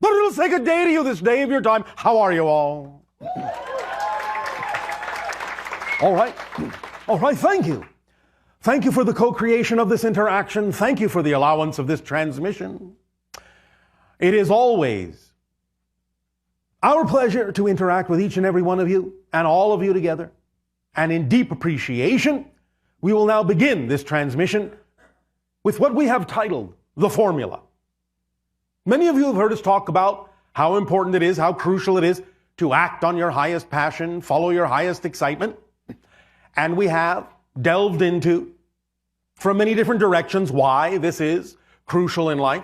But it'll say good day to you this day of your time. How are you all? All right. All right, thank you. Thank you for the co-creation of this interaction. Thank you for the allowance of this transmission. It is always our pleasure to interact with each and every one of you and all of you together. And in deep appreciation, we will now begin this transmission with what we have titled The Formula. Many of you have heard us talk about how important it is, how crucial it is to act on your highest passion, follow your highest excitement. And we have delved into, from many different directions, why this is crucial in life.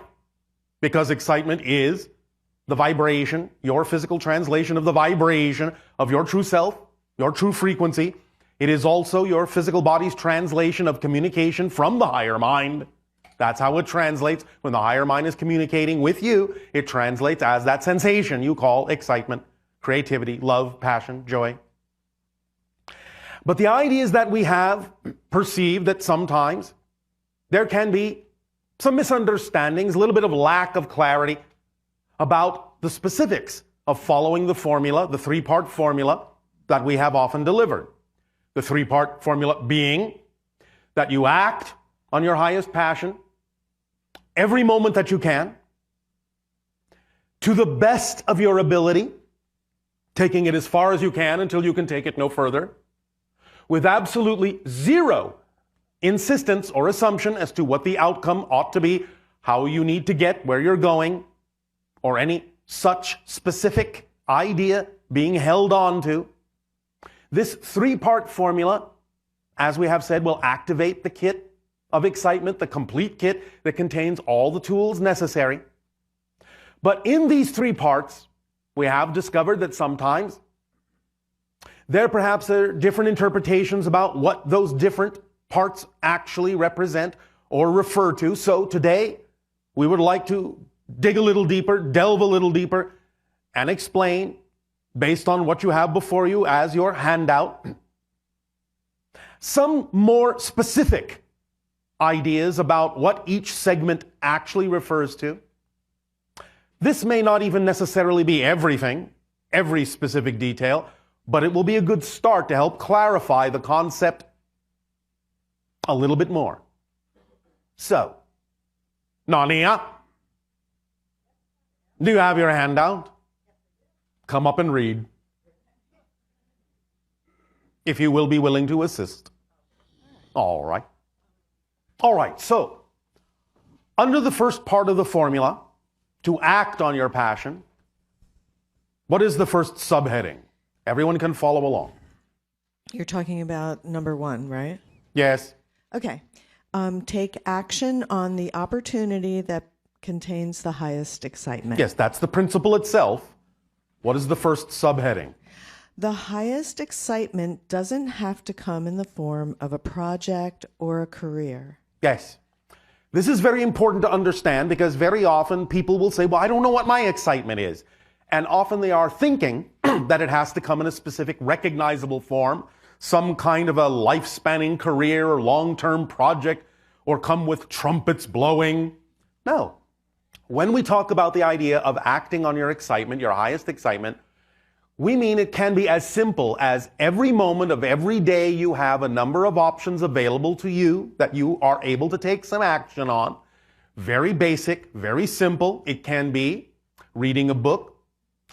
Because excitement is the vibration, your physical translation of the vibration of your true self, your true frequency. It is also your physical body's translation of communication from the higher mind. That's how it translates. When the higher mind is communicating with you, it translates as that sensation you call excitement, creativity, love, passion, joy. But the idea is that we have perceived that sometimes there can be some misunderstandings, a little bit of lack of clarity about the specifics of following the formula, the three-part formula that we have often delivered. The three-part formula being that you act on your highest passion every moment that you can, to the best of your ability, taking it as far as you can until you can take it no further, with absolutely zero insistence or assumption as to what the outcome ought to be, how you need to get where you're going, or any such specific idea being held on to. This three-part formula, as we have said, will activate the kit of excitement, the complete kit that contains all the tools necessary. But in these three parts, we have discovered that sometimes there perhaps are different interpretations about what those different parts actually represent or refer to. So today, we would like to dig a little deeper, delve a little deeper, and explain, based on what you have before you as your handout, some more specific ideas about what each segment actually refers to. This may not even necessarily be everything, every specific detail, but it will be a good start to help clarify the concept a little bit more. So, Nania, do you have your handout? Come up and read, if you will be willing to assist. All right. All right, so under the first part of the formula, to act on your passion, what is the first subheading? Everyone can follow along. You're talking about number 1, right? Yes. Okay. Take action on the opportunity that contains the highest excitement. Yes, that's the principle itself. What is the first subheading? The highest excitement doesn't have to come in the form of a project or a career. Yes. This is very important to understand because very often people will say, well, I don't know what my excitement is. And often they are thinking that it has to come in a specific recognizable form, some kind of a life-spanning career or long-term project, or come with trumpets blowing. No. When we talk about the idea of acting on your excitement, your highest excitement, we mean it can be as simple as every moment of every day you have a number of options available to you that you are able to take some action on. Very basic, very simple. It can be reading a book,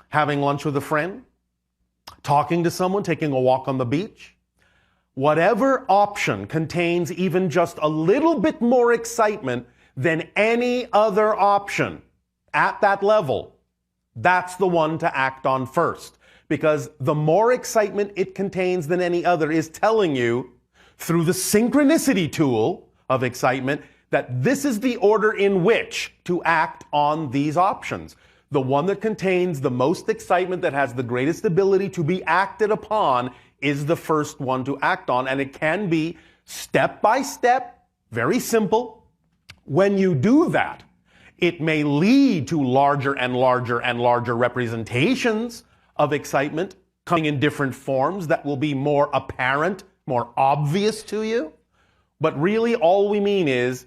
having lunch with a friend, talking to someone, taking a walk on the beach. Whatever option contains even just a little bit more excitement than any other option at that level, that's the one to act on first. Because the more excitement it contains than any other is telling you, through the synchronicity tool of excitement, that this is the order in which to act on these options. The one that contains the most excitement, that has the greatest ability to be acted upon, is the first one to act on. And it can be step by step, very simple. When you do that, it may lead to larger and larger and larger representations of excitement coming in different forms that will be more apparent, more obvious to you. But really all we mean is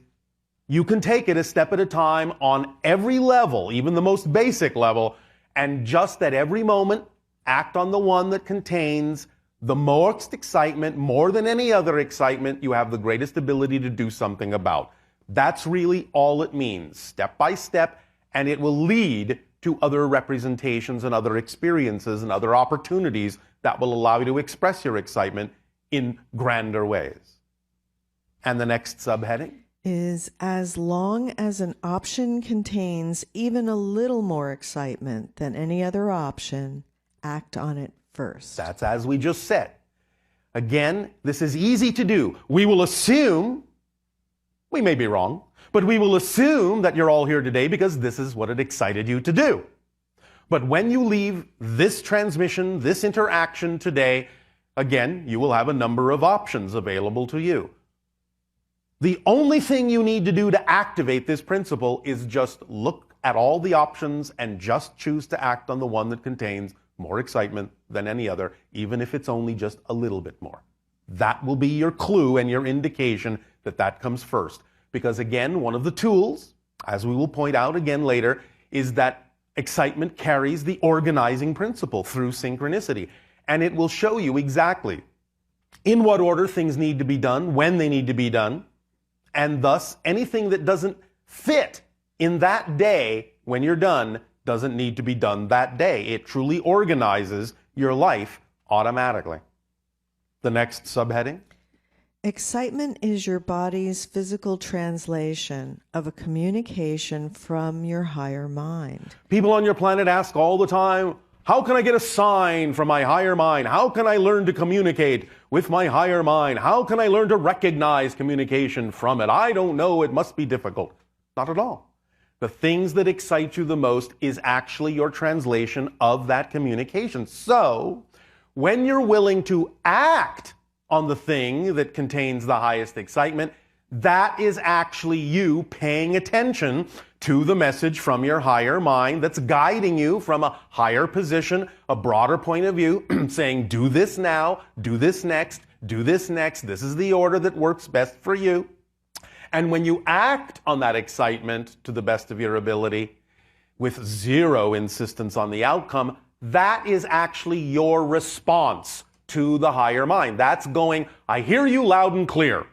You can take it a step at a time on every level, even the most basic level, and just at every moment, act on the one that contains the most excitement, more than any other excitement you have the greatest ability to do something about. That's really all it means, step by step, and it will lead to other representations and other experiences and other opportunities that will allow you to express your excitement in grander ways. And the next subheading is as long as an option contains even a little more excitement than any other option, act on it first. That's as we just said. Again, this is easy to do. We will assume, we may be wrong, but we will assume that you're all here today because this is what it excited you to do. But when you leave this transmission, this interaction today, again, you will have a number of options available to you. The only thing you need to do to activate this principle is just look at all the options and just choose to act on the one that contains more excitement than any other, even if it's only just a little bit more. That will be your clue and your indication that that comes first. Because again, one of the tools, as we will point out again later, is that excitement carries the organizing principle through synchronicity. And it will show you exactly in what order things need to be done, when they need to be done, and thus anything that doesn't fit in that day when you're done doesn't need to be done that day. It truly organizes your life automatically. The next subheading. Excitement is your body's physical translation of a communication from your higher mind. People on your planet ask all the time, how can I get a sign from my higher mind? How can I learn to communicate with my higher mind? How can I learn to recognize communication from it? I don't know, it must be difficult. Not at all. The things that excite you the most is actually your translation of that communication. So, when you're willing to act on the thing that contains the highest excitement, that is actually you paying attention to the message from your higher mind that's guiding you from a higher position, a broader point of view, saying, do this now, do this next, do this next. This is the order that works best for you. And when you act on that excitement to the best of your ability, with zero insistence on the outcome, that is actually your response to the higher mind. That's going, I hear you loud and clear.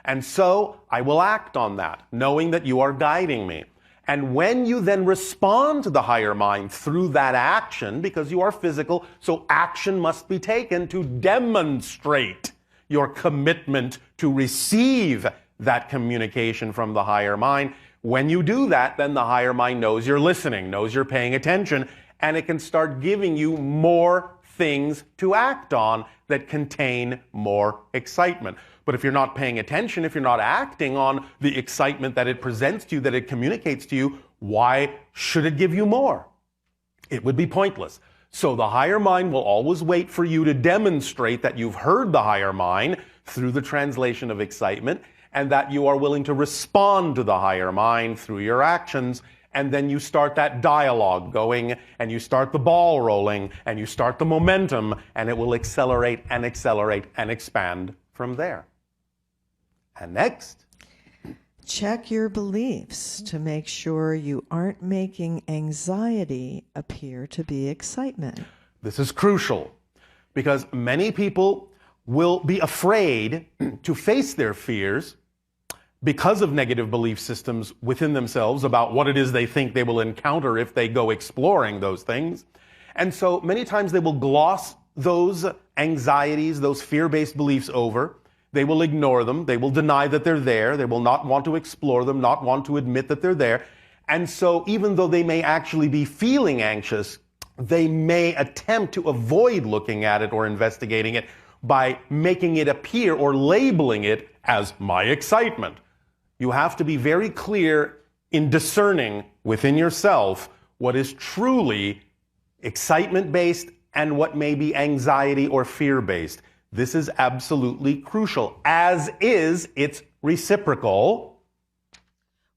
And so I will act on that, knowing that you are guiding me. And when you then respond to the higher mind through that action, because you are physical, so action must be taken to demonstrate your commitment to receive that communication from the higher mind. When you do that, then the higher mind knows you're listening, knows you're paying attention, and it can start giving you more things to act on that contain more excitement. But if you're not paying attention, if you're not acting on the excitement that it presents to you, that it communicates to you, why should it give you more? It would be pointless. So the higher mind will always wait for you to demonstrate that you've heard the higher mind through the translation of excitement, and that you are willing to respond to the higher mind through your actions. And then you start that dialogue going, and you start the ball rolling, and you start the momentum, and it will accelerate and accelerate and expand from there. And next, check your beliefs to make sure you aren't making anxiety appear to be excitement. This is crucial because many people will be afraid to face their fears because of negative belief systems within themselves about what it is they think they will encounter if they go exploring those things. And so many times they will gloss those anxieties, those fear-based beliefs over. They will ignore them. They will deny that they're there. They will not want to explore them, not want to admit that they're there. And so even though they may actually be feeling anxious, they may attempt to avoid looking at it or investigating it by making it appear or labeling it as my excitement. You have to be very clear in discerning within yourself what is truly excitement-based and what may be anxiety or fear-based. This is absolutely crucial, as is its reciprocal,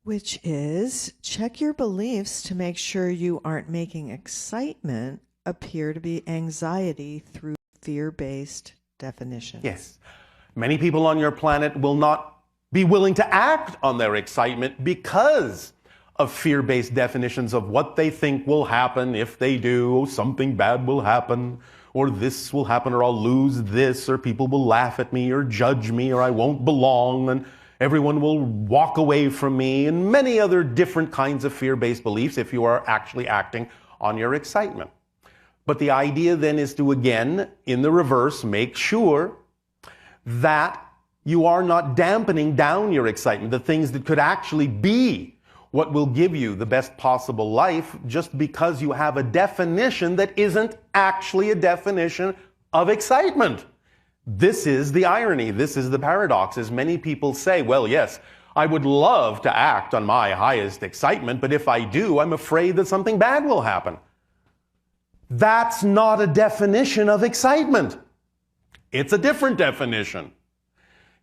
which is check your beliefs to make sure you aren't making excitement appear to be anxiety through fear-based definitions. Yes. Many people on your planet will not be willing to act on their excitement because of fear-based definitions of what they think will happen if they do, oh, something bad will happen, or this will happen, or I'll lose this, or people will laugh at me, or judge me, or I won't belong, and everyone will walk away from me, and many other different kinds of fear-based beliefs if you are actually acting on your excitement. But the idea then is to, again, in the reverse, make sure that you are not dampening down your excitement, the things that could actually be what will give you the best possible life, just because you have a definition that isn't actually a definition of excitement. This is the irony, this is the paradox, as many people say, well, yes, I would love to act on my highest excitement, but if I do, I'm afraid that something bad will happen. That's not a definition of excitement. It's a different definition.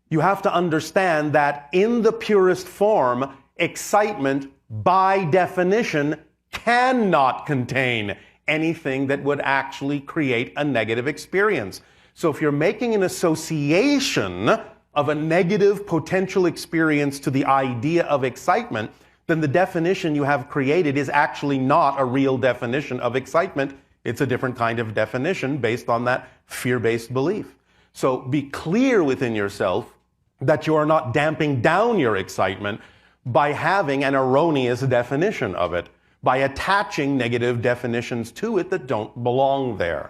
You have to understand that in the purest form, excitement, by definition, cannot contain anything that would actually create a negative experience. So if you're making an association of a negative potential experience to the idea of excitement, then the definition you have created is actually not a real definition of excitement. It's a different kind of definition based on that fear-based belief. So be clear within yourself that you are not damping down your excitement by having an erroneous definition of it, by attaching negative definitions to it that don't belong there.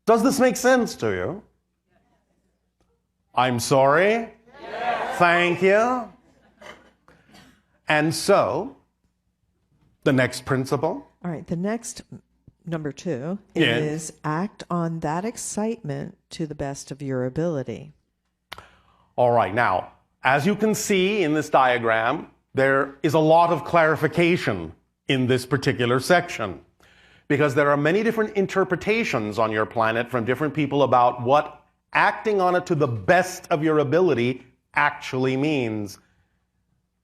Does this make sense to you? I'm sorry? Yes. Thank you. And so, the next principle? All right, the next, number 2, is act on that excitement to the best of your ability. All right, now, as you can see in this diagram, there is a lot of clarification in this particular section, because there are many different interpretations on your planet from different people about what acting on it to the best of your ability actually means.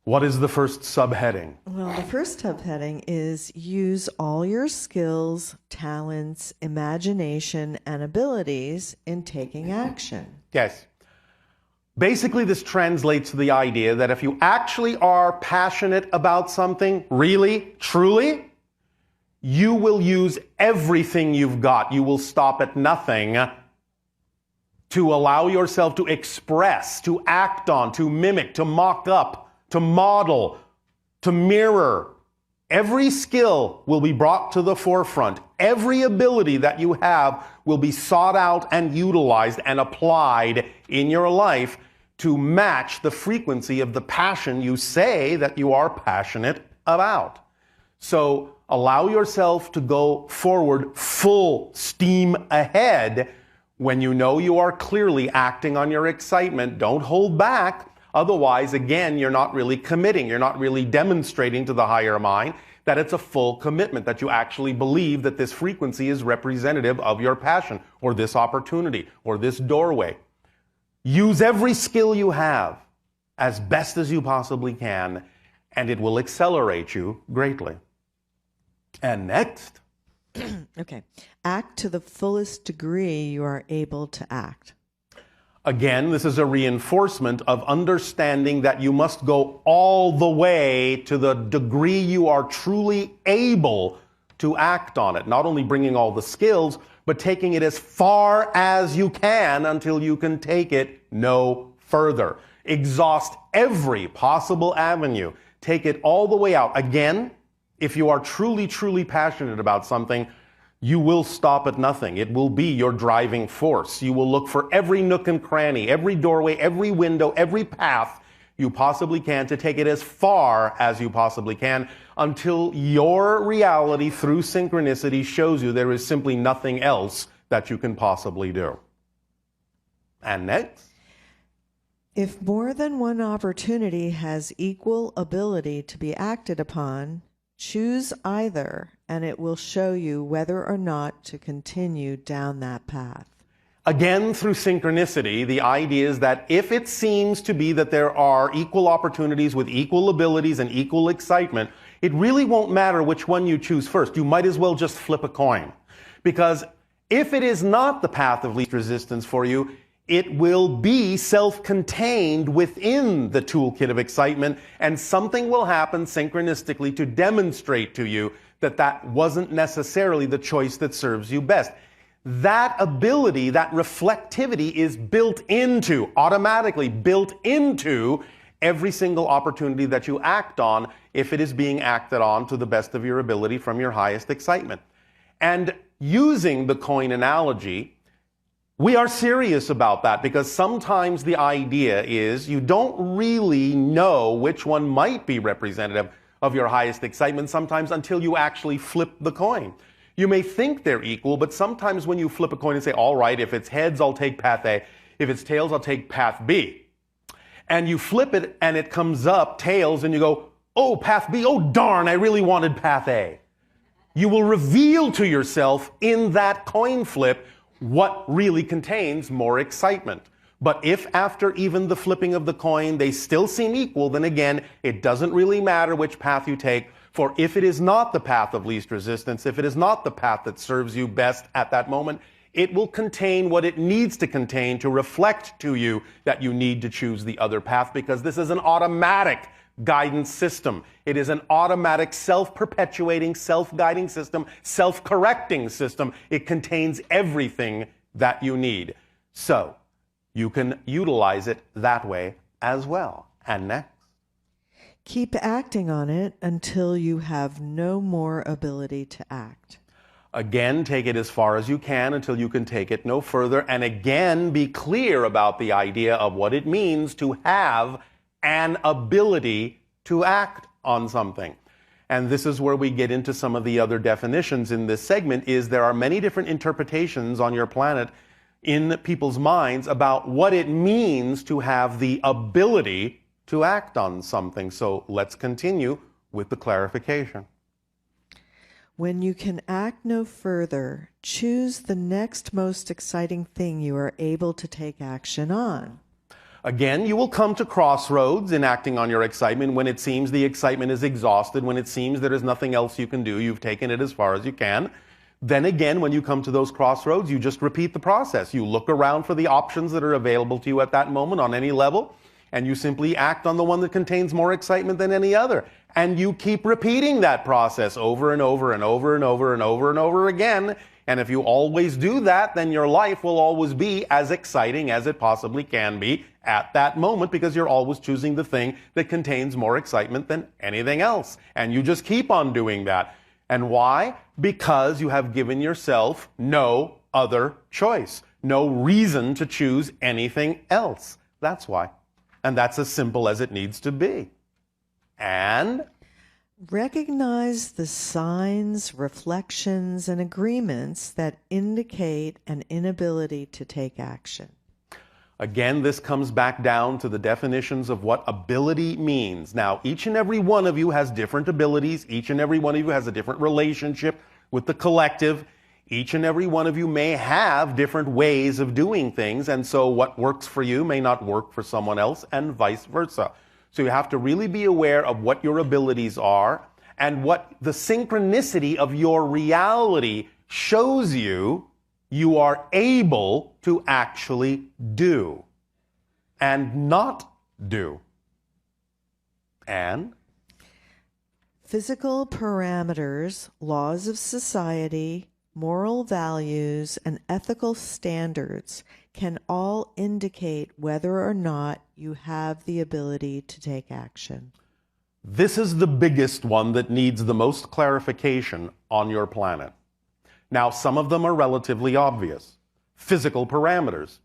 What is the first subheading? Well, the first subheading is use all your skills, talents, imagination, and abilities in taking action. Yes. Basically, this translates to the idea that if you actually are passionate about something, really, truly, you will use everything you've got. You will stop at nothing to allow yourself to express, to act on, to mimic, to mock up, to model, to mirror. Every skill will be brought to the forefront. Every ability that you have will be sought out and utilized and applied in your life to match the frequency of the passion you say that you are passionate about. So allow yourself to go forward full steam ahead when you know you are clearly acting on your excitement. Don't hold back. Otherwise, again, you're not really committing. You're not really demonstrating to the higher mind that it's a full commitment, that you actually believe that this frequency is representative of your passion, or this opportunity, or this doorway. Use every skill you have as best as you possibly can, and it will accelerate you greatly. And next. Okay. Act to the fullest degree you are able to act. Again, this is a reinforcement of understanding that you must go all the way to the degree you are truly able to act on it. Not only bringing all the skills, but taking it as far as you can until you can take it no further. Exhaust every possible avenue. Take it all the way out. Again, if you are truly, truly passionate about something, you will stop at nothing. It will be your driving force. You will look for every nook and cranny, every doorway, every window, every path you possibly can to take it as far as you possibly can until your reality through synchronicity shows you there is simply nothing else that you can possibly do. And next. If more than one opportunity has equal ability to be acted upon, choose either, and it will show you whether or not to continue down that path. Again, through synchronicity, the idea is that if it seems to be that there are equal opportunities with equal abilities and equal excitement, it really won't matter which one you choose first. You might as well just flip a coin. Because if it is not the path of least resistance for you, it will be self-contained within the toolkit of excitement, and something will happen synchronistically to demonstrate to you that that wasn't necessarily the choice that serves you best. That ability, that reflectivity is built into, automatically built into every single opportunity that you act on if it is being acted on to the best of your ability from your highest excitement. And using the coin analogy, we are serious about that because sometimes the idea is you don't really know which one might be representative of your highest excitement sometimes until you actually flip the coin. You may think they're equal, but sometimes when you flip a coin and say, all right, if it's heads, I'll take path A. If it's tails, I'll take path B. And you flip it and it comes up tails and you go, oh, path B, oh darn, I really wanted path A. You will reveal to yourself in that coin flip what really contains more excitement. But if after even the flipping of the coin they still seem equal, then again, it doesn't really matter which path you take, for if it is not the path of least resistance, if it is not the path that serves you best at that moment, it will contain what it needs to contain to reflect to you that you need to choose the other path, because this is an automatic guidance system. It is an automatic, self-perpetuating, self-guiding system, self-correcting system. It contains everything that you need. So, you can utilize it that way as well. And next. Keep acting on it until you have no more ability to act. Again, take it as far as you can until you can take it no further. And again, be clear about the idea of what it means to have an ability to act on something. And this is where we get into some of the other definitions in this segment, is there are many different interpretations on your planet in people's minds about what it means to have the ability to act on something. So let's continue with the clarification. When you can act no further, choose the next most exciting thing you are able to take action on. Again, you will come to crossroads in acting on your excitement when it seems the excitement is exhausted, when it seems there is nothing else you can do, you've taken it as far as you can. Then again, when you come to those crossroads, you just repeat the process. You look around for the options that are available to you at that moment on any level, and you simply act on the one that contains more excitement than any other. And you keep repeating that process over and over and over and over and over and over again. And if you always do that, then your life will always be as exciting as it possibly can be at that moment, because you're always choosing the thing that contains more excitement than anything else. And you just keep on doing that. And why? Because you have given yourself no other choice, no reason to choose anything else. That's why. And that's as simple as it needs to be. And recognize the signs, reflections, and agreements that indicate an inability to take action. again, this comes back down to the definitions of what ability means. Now, each and every one of you has different abilities. Each and every one of you has a different relationship with the collective. Each and every one of you may have different ways of doing things, and so what works for you may not work for someone else, and vice versa. So you have to really be aware of what your abilities are and what the synchronicity of your reality shows you you are able to actually do and not do. And physical parameters, laws of society, moral values, and ethical standards can all indicate whether or not you have the ability to take action. this is the biggest one that needs the most clarification on your planet. Now, some of them are relatively obvious. Physical parameters.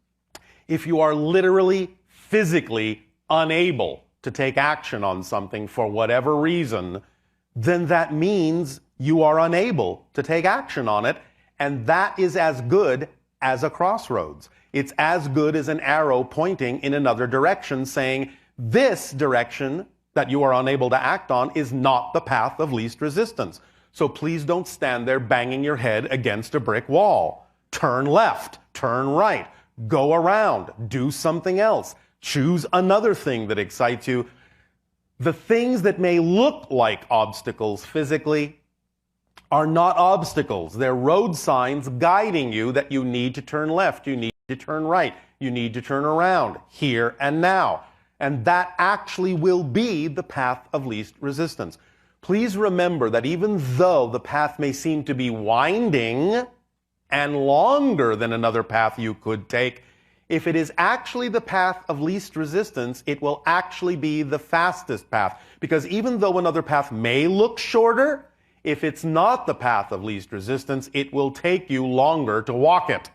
If you are literally, physically unable to take action on something for whatever reason, then that means you are unable to take action on it, and that is as good as a crossroads. It's as good as an arrow pointing in another direction saying, this direction that you are unable to act on is not the path of least resistance. So please don't stand there banging your head against a brick wall. Turn left, turn right, go around, do something else. Choose another thing that excites you. The things that may look like obstacles physically are not obstacles. They're road signs guiding you that you need to turn left, you need to turn right. You need to turn around here and now. And that actually will be the path of least resistance. Please remember that even though the path may seem to be winding and longer than another path you could take, if it is actually the path of least resistance, it will actually be the fastest path. Because even though another path may look shorter, if it's not the path of least resistance, it will take you longer to walk it.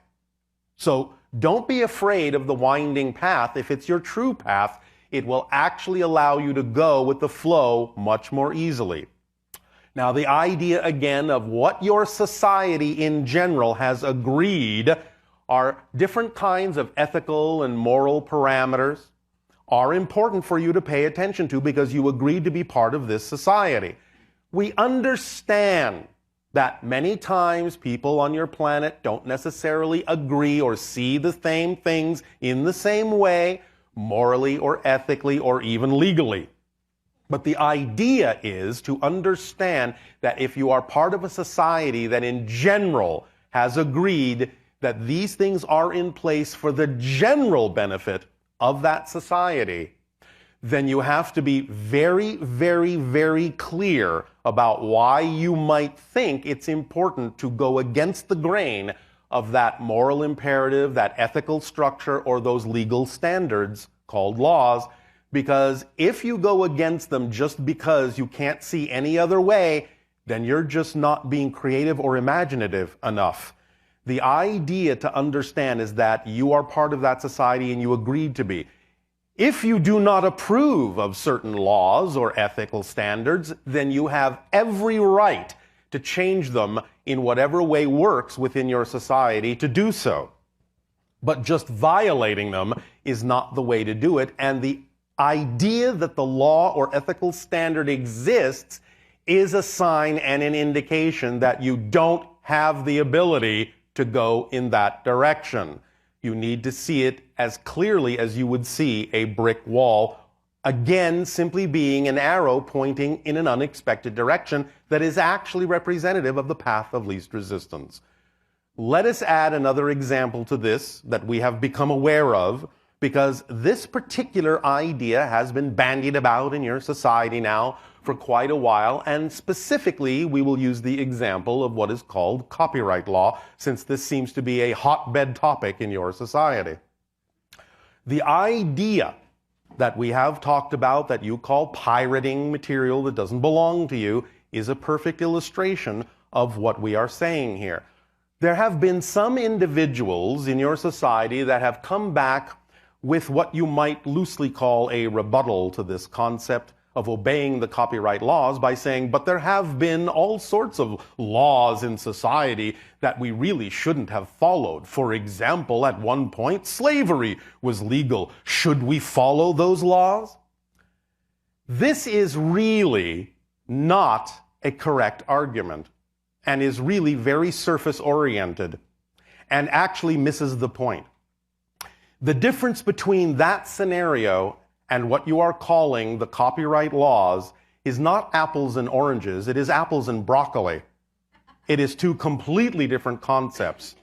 So don't be afraid of the winding path. If it's your true path, it will actually allow you to go with the flow much more easily. Now, the idea again of what your society in general has agreed are different kinds of ethical and moral parameters are important for you to pay attention to because you agreed to be part of this society. We understand that many times people on your planet don't necessarily agree or see the same things in the same way, morally or ethically or even legally. But the idea is to understand that if you are part of a society that in general has agreed that these things are in place for the general benefit of that society, then you have to be very, very, very clear about why you might think it's important to go against the grain of that moral imperative, that ethical structure, or those legal standards called laws. Because if you go against them just because you can't see any other way, then you're just not being creative or imaginative enough. The idea to understand is that you are part of that society and you agreed to be. If you do not approve of certain laws or ethical standards, then you have every right to change them in whatever way works within your society to do so. But just violating them is not the way to do it, and the idea that the law or ethical standard exists is a sign and an indication that you don't have the ability to go in that direction. You need to see it as clearly as you would see a brick wall, again, simply being an arrow pointing in an unexpected direction that is actually representative of the path of least resistance. Let us add another example to this that we have become aware of, because this particular idea has been bandied about in your society now for quite a while, and specifically we will use the example of what is called copyright law, since this seems to be a hotbed topic in your society. The idea that we have talked about that you call pirating material that doesn't belong to you is a perfect illustration of what we are saying here. There have been some individuals in your society that have come back with what you might loosely call a rebuttal to this concept of obeying the copyright laws by saying, but there have been all sorts of laws in society that we really shouldn't have followed. For example, at one point, slavery was legal. Should we follow those laws? This is really not a correct argument and is really very surface-oriented and actually misses the point. The difference between that scenario and what you are calling the copyright laws is not apples and oranges, it is apples and broccoli. It is two completely different concepts.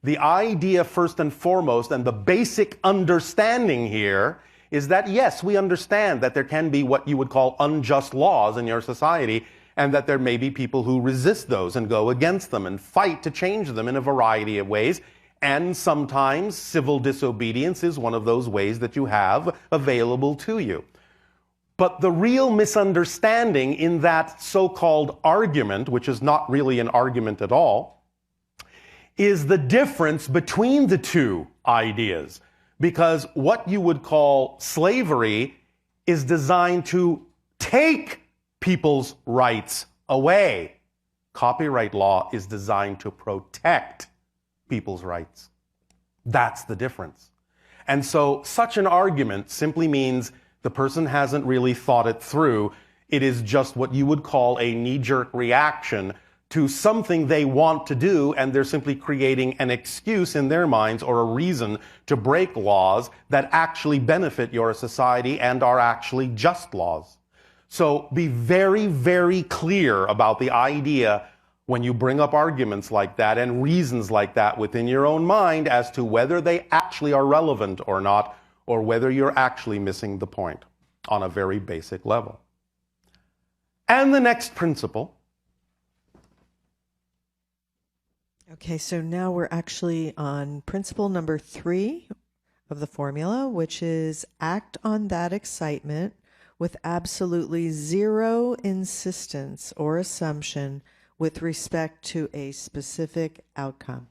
The idea, first and foremost, and the basic understanding here is that, yes, we understand that there can be what you would call unjust laws in your society, and that there may be people who resist those and go against them and fight to change them in a variety of ways. And sometimes civil disobedience is one of those ways that you have available to you. But the real misunderstanding in that so-called argument, which is not really an argument at all, is the difference between the two ideas. Because what you would call slavery is designed to take people's rights away. Copyright law is designed to protect people's rights. That's the difference. And so such an argument simply means the person hasn't really thought it through. It is just what you would call a knee-jerk reaction to something they want to do, and they're simply creating an excuse in their minds or a reason to break laws that actually benefit your society and are actually just laws. So be very, very clear about the idea when you bring up arguments like that and reasons like that within your own mind as to whether they actually are relevant or not, or whether you're actually missing the point on a very basic level. And the next principle. Okay, so now we're actually on principle number 3 of the formula, which is act on that excitement with absolutely zero insistence or assumption with respect to a specific outcome.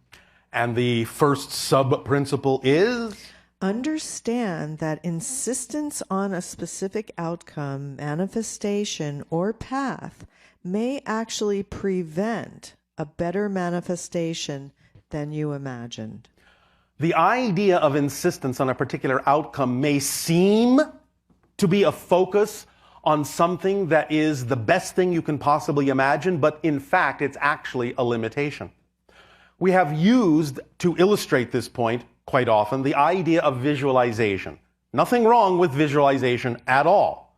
And the first sub-principle is? Understand that insistence on a specific outcome, manifestation, or path may actually prevent a better manifestation than you imagined. The idea of insistence on a particular outcome may seem to be a focus on something that is the best thing you can possibly imagine, but in fact, it's actually a limitation. We have used, to illustrate this point quite often, the idea of visualization. Nothing wrong with visualization at all.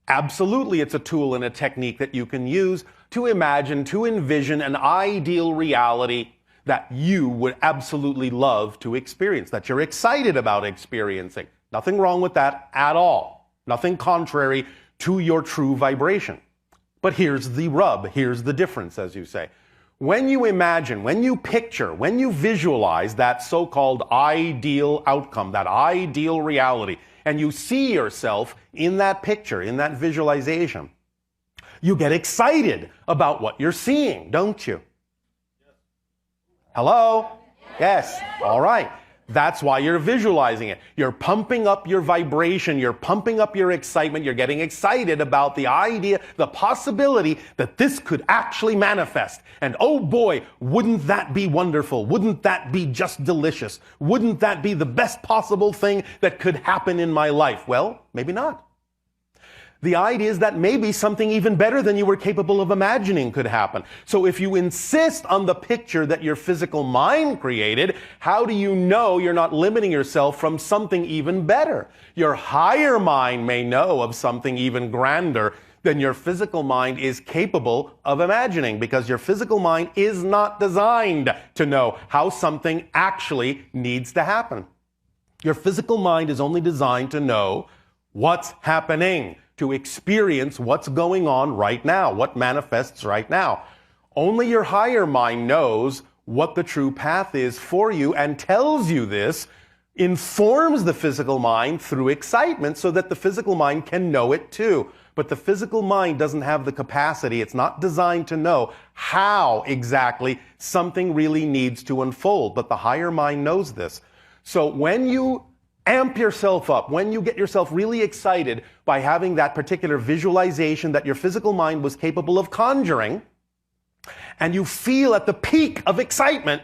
Absolutely, it's a tool and a technique that you can use to imagine, to envision an ideal reality that you would absolutely love to experience, that you're excited about experiencing. Nothing wrong with that at all. Nothing contrary to your true vibration. But here's the rub, here's the difference, as you say. When you imagine, when you picture, when you visualize that so-called ideal outcome, that ideal reality, and you see yourself in that picture, in that visualization, you get excited about what you're seeing, don't you? Hello? Yes. All right. That's why you're visualizing it. You're pumping up your vibration. You're pumping up your excitement. You're getting excited about the idea, the possibility that this could actually manifest. And oh boy, wouldn't that be wonderful? Wouldn't that be just delicious? Wouldn't that be the best possible thing that could happen in my life? Well, maybe not. The idea is that maybe something even better than you were capable of imagining could happen. So if you insist on the picture that your physical mind created, how do you know you're not limiting yourself from something even better? Your higher mind may know of something even grander than your physical mind is capable of imagining, because your physical mind is not designed to know how something actually needs to happen. Your physical mind is only designed to know what's happening, to experience what's going on right now, what manifests right now. Only your higher mind knows what the true path is for you and tells you this, informs the physical mind through excitement so that the physical mind can know it too. But the physical mind doesn't have the capacity, it's not designed to know how exactly something really needs to unfold. But the higher mind knows this. So when you amp yourself up, when you get yourself really excited by having that particular visualization that your physical mind was capable of conjuring, and you feel at the peak of excitement,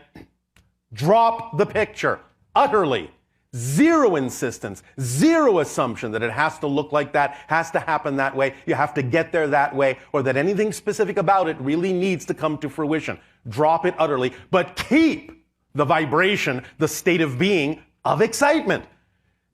drop the picture utterly. Zero insistence, zero assumption that it has to look like that, has to happen that way, you have to get there that way, or that anything specific about it really needs to come to fruition. Drop it utterly, but keep the vibration, the state of being of excitement.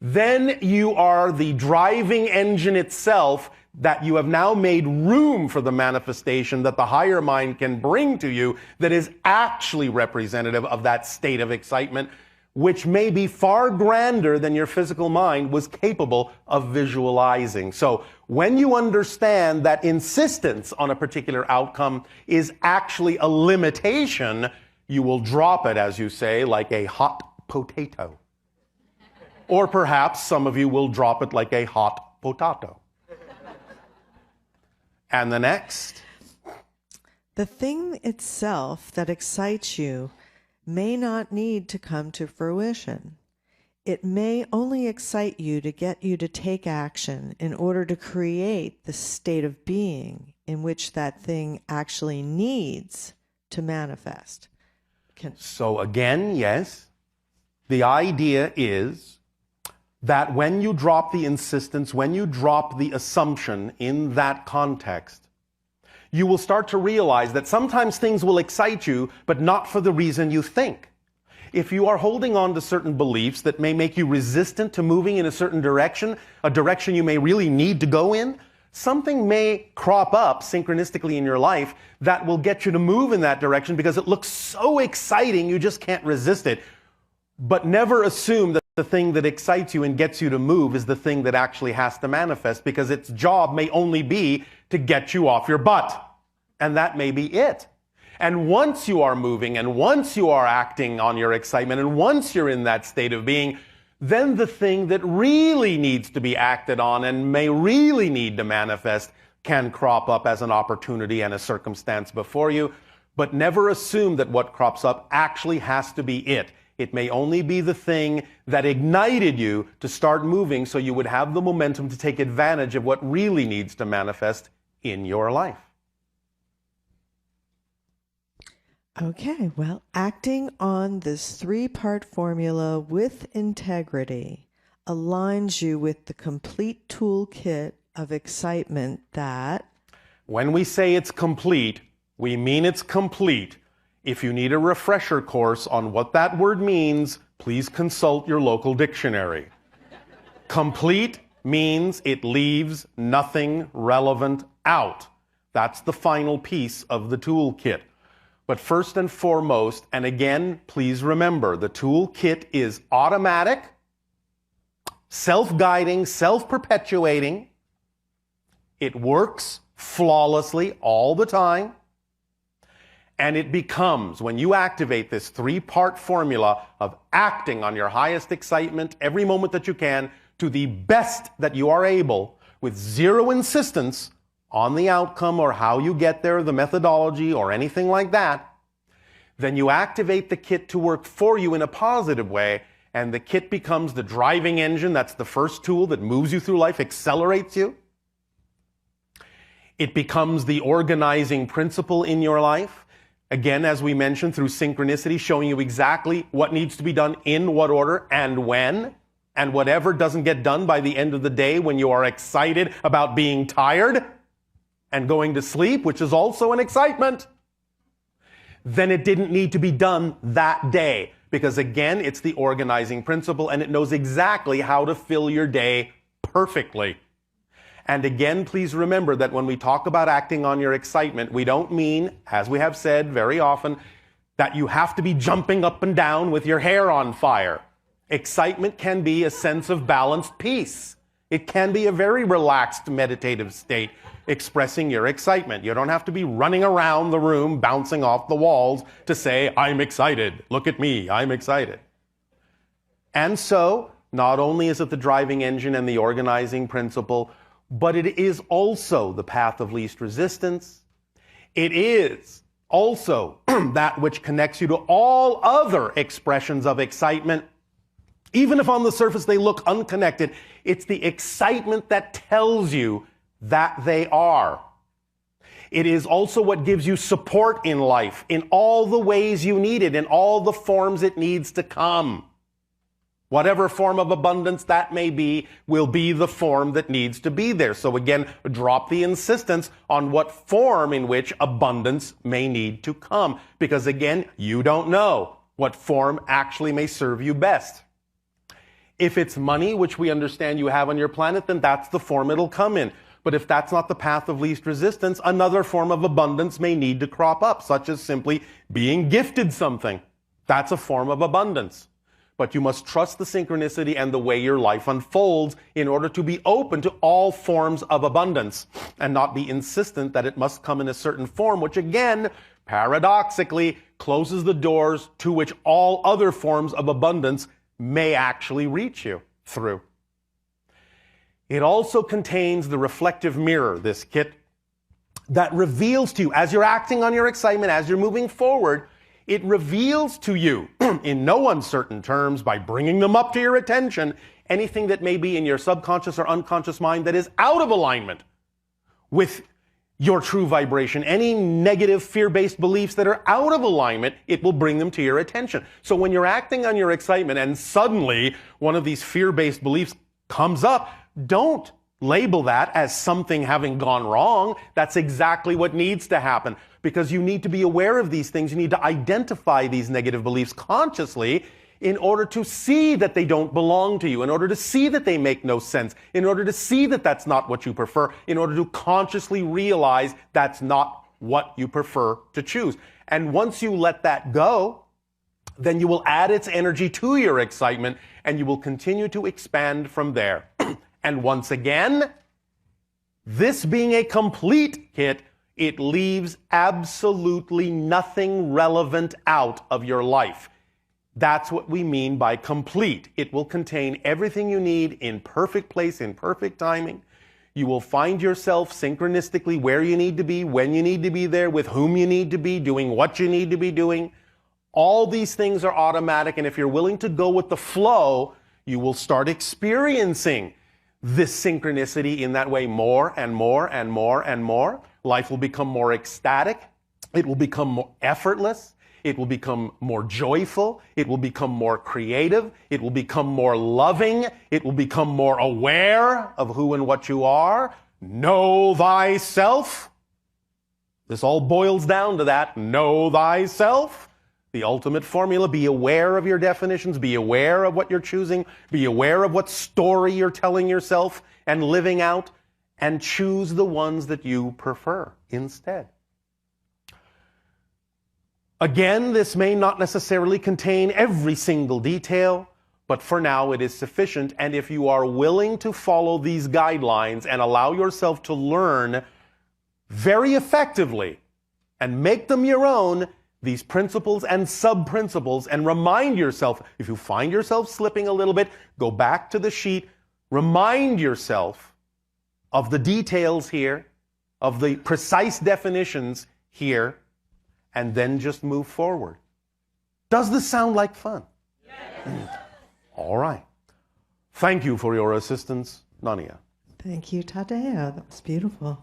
Then you are the driving engine itself, that you have now made room for the manifestation that the higher mind can bring to you that is actually representative of that state of excitement, which may be far grander than your physical mind was capable of visualizing. So when you understand that insistence on a particular outcome is actually a limitation, you will drop it, as you say, like a hot potato. Or perhaps some of you will drop it like a hot potato. And the next? The thing itself that excites you may not need to come to fruition. It may only excite you to get you to take action in order to create the state of being in which that thing actually needs to manifest. So again, yes, the idea is that when you drop the insistence, when you drop the assumption in that context, you will start to realize that sometimes things will excite you, but not for the reason you think. If you are holding on to certain beliefs that may make you resistant to moving in a certain direction, a direction you may really need to go in, something may crop up synchronistically in your life that will get you to move in that direction because it looks so exciting you just can't resist it. But never assume that the thing that excites you and gets you to move is the thing that actually has to manifest, because its job may only be to get you off your butt. And that may be it. And once you are moving, and once you are acting on your excitement, and once you're in that state of being, then the thing that really needs to be acted on and may really need to manifest can crop up as an opportunity and a circumstance before you. But never assume that what crops up actually has to be it. It may only be the thing that ignited you to start moving so you would have the momentum to take advantage of what really needs to manifest in your life. Okay, well, acting on this three-part formula with integrity aligns you with the complete toolkit of excitement that... When we say it's complete, we mean it's complete. If you need a refresher course on what that word means, please consult your local dictionary. Complete means it leaves nothing relevant out. That's the final piece of the toolkit. But first and foremost, and again, please remember, the toolkit is automatic, self-guiding, self-perpetuating. It works flawlessly all the time. And it becomes, when you activate this three-part formula of acting on your highest excitement every moment that you can to the best that you are able, with zero insistence on the outcome or how you get there, the methodology or anything like that, then you activate the kit to work for you in a positive way, and the kit becomes the driving engine. That's the first tool that moves you through life, accelerates you. It becomes the organizing principle in your life. Again, as we mentioned, through synchronicity, showing you exactly what needs to be done in what order and when. And whatever doesn't get done by the end of the day when you are excited about being tired and going to sleep, which is also an excitement, then it didn't need to be done that day. Because again, it's the organizing principle, and it knows exactly how to fill your day perfectly. And again, please remember that when we talk about acting on your excitement, we don't mean, as we have said very often, that you have to be jumping up and down with your hair on fire. Excitement can be a sense of balanced peace. It can be a very relaxed meditative state expressing your excitement. You don't have to be running around the room, bouncing off the walls to say, I'm excited. Look at me, I'm excited. And so, not only is it the driving engine and the organizing principle, but it is also the path of least resistance. It is also that which connects you to all other expressions of excitement. Even if on the surface they look unconnected, it's the excitement that tells you that they are. It is also what gives you support in life in all the ways you need it, in all the forms it needs to come. Whatever form of abundance that may be will be the form that needs to be there. So again, drop the insistence on what form in which abundance may need to come. Because again, you don't know what form actually may serve you best. If it's money, which we understand you have on your planet, then that's the form it'll come in. But if that's not the path of least resistance, another form of abundance may need to crop up, such as simply being gifted something. That's a form of abundance. But you must trust the synchronicity and the way your life unfolds in order to be open to all forms of abundance and not be insistent that it must come in a certain form, which again, paradoxically, closes the doors to which all other forms of abundance may actually reach you through. It also contains the reflective mirror, this kit, that reveals to you, as you're acting on your excitement, as you're moving forward, it reveals to you, in no uncertain terms, by bringing them up to your attention, anything that may be in your subconscious or unconscious mind that is out of alignment with your true vibration. Any negative fear-based beliefs that are out of alignment, it will bring them to your attention. So when you're acting on your excitement and suddenly one of these fear-based beliefs comes up, don't label that as something having gone wrong. That's exactly what needs to happen, because you need to be aware of these things. You need to identify these negative beliefs consciously in order to see that they don't belong to you, in order to see that they make no sense, in order to see that that's not what you prefer, in order to consciously realize that's not what you prefer to choose. And once you let that go, then you will add its energy to your excitement and you will continue to expand from there. And once again, this being a complete kit, it leaves absolutely nothing relevant out of your life. That's what we mean by complete. It will contain everything you need in perfect place, in perfect timing. You will find yourself synchronistically where you need to be, when you need to be there, with whom you need to be, doing what you need to be doing. All these things are automatic, and if you're willing to go with the flow, you will start experiencing this synchronicity in that way more and more and more and more. Life will become more ecstatic. It will become more effortless. It will become more joyful. It will become more creative. It will become more loving. It will become more aware of who and what you are. Know thyself. This all boils down to that. Know thyself. The ultimate formula. Be aware of your definitions. Be aware of what you're choosing. Be aware of what story you're telling yourself and living out. And choose the ones that you prefer instead. Again, this may not necessarily contain every single detail, but for now it is sufficient. And if you are willing to follow these guidelines and allow yourself to learn very effectively and make them your own, these principles and sub-principles, and remind yourself, if you find yourself slipping a little bit, go back to the sheet, remind yourself of the details here, of the precise definitions here, and then just move forward. Does this sound like fun? Yes. All right. Thank you for your assistance, Nania. Thank you, Tadeo. That was beautiful.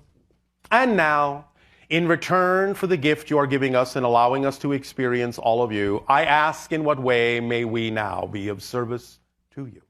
And now, in return for the gift you are giving us and allowing us to experience all of you, I ask, in what way may we now be of service to you?